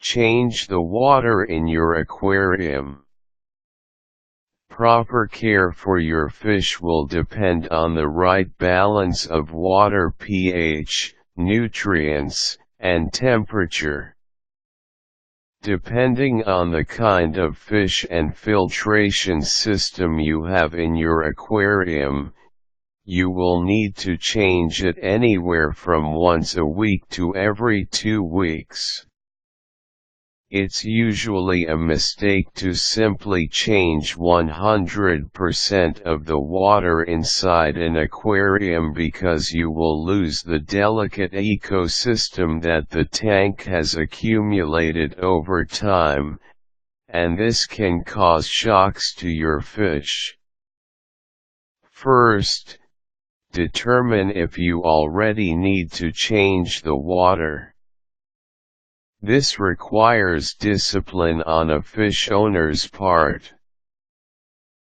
Change the water in your aquarium. Proper care for your fish will depend on the right balance of water pH, nutrients, and temperature. Depending on the kind of fish and filtration system you have in your aquarium, you will need to change it anywhere from once a week to every 2 weeks. It's usually a mistake to simply change 100% of the water inside an aquarium because you will lose the delicate ecosystem that the tank has accumulated over time, and this can cause shocks to your fish. First, determine if you already need to change the water. This requires discipline on a fish owner's part.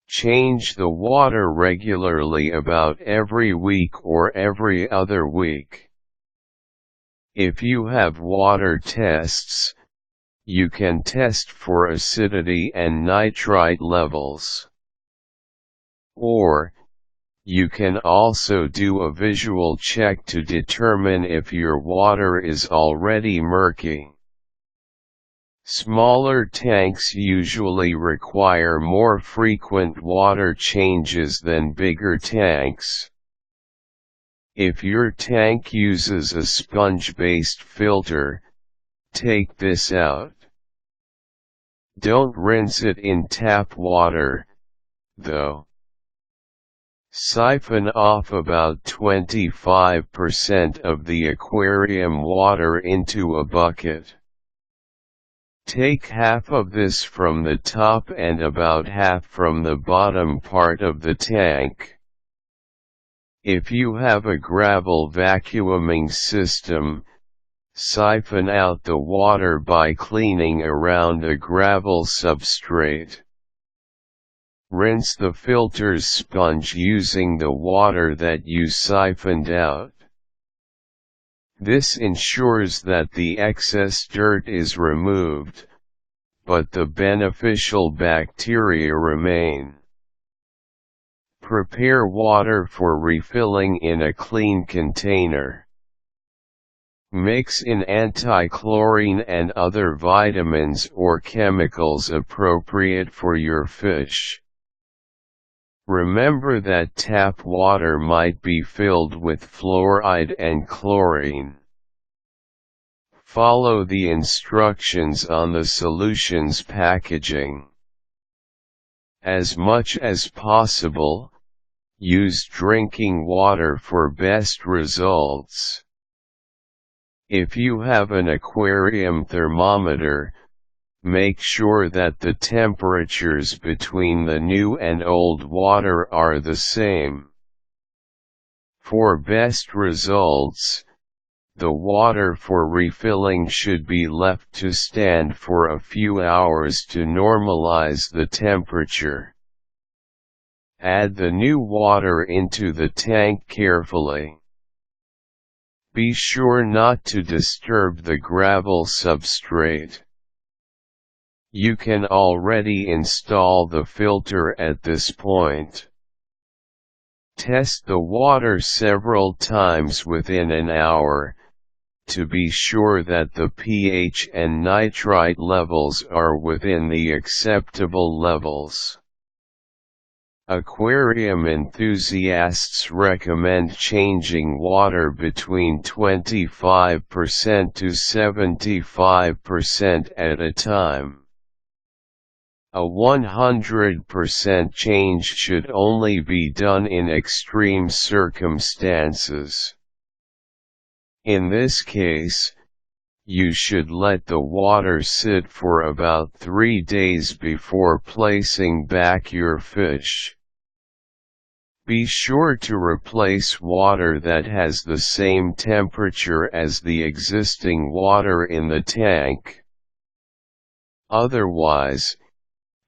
Change the water regularly, about every week or every other week. If you have water tests, you can test for acidity and nitrite levels. Or, you can also do a visual check to determine if your water is already murky. Smaller tanks usually require more frequent water changes than bigger tanks. If your tank uses a sponge-based filter, take this out. Don't rinse it in tap water, though. Siphon off about 25% of the aquarium water into a bucket. Take half of this from the top and about half from the bottom part of the tank. If you have a gravel vacuuming system, siphon out the water by cleaning around a gravel substrate. Rinse the filter's sponge using the water that you siphoned out. This ensures that the excess dirt is removed, but the beneficial bacteria remain. Prepare water for refilling in a clean container. Mix in anti-chlorine and other vitamins or chemicals appropriate for your fish. Remember that tap water might be filled with fluoride and chlorine. Follow the instructions on the solution's packaging. As much as possible, use drinking water for best results. If you have an aquarium thermometer, make sure that the temperatures between the new and old water are the same. For best results, the water for refilling should be left to stand for a few hours to normalize the temperature. Add the new water into the tank carefully. Be sure not to disturb the gravel substrate. You can already install the filter at this point. Test the water several times within an hour, to be sure that the pH and nitrite levels are within the acceptable levels. Aquarium enthusiasts recommend changing water between 25% to 75% at a time. A 100% change should only be done in extreme circumstances. In this case, you should let the water sit for about 3 days before placing back your fish. Be sure to replace water that has the same temperature as the existing water in the tank. Otherwise,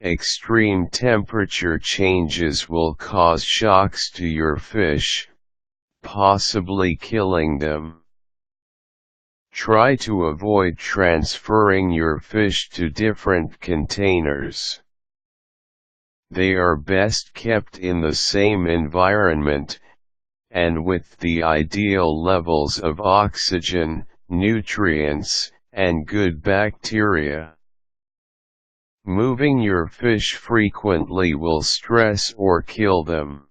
extreme temperature changes will cause shocks to your fish, possibly killing them. Try to avoid transferring your fish to different containers. They are best kept in the same environment, and with the ideal levels of oxygen, nutrients, and good bacteria. Moving your fish frequently will stress or kill them.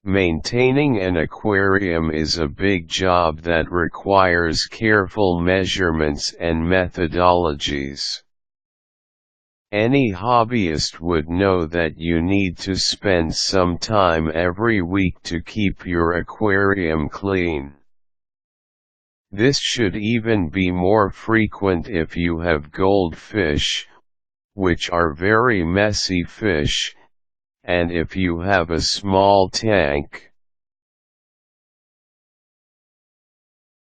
Maintaining an aquarium is a big job that requires careful measurements and methodologies. Any hobbyist would know that you need to spend some time every week to keep your aquarium clean. This should even be more frequent if you have goldfish, which are very messy fish, and if you have a small tank.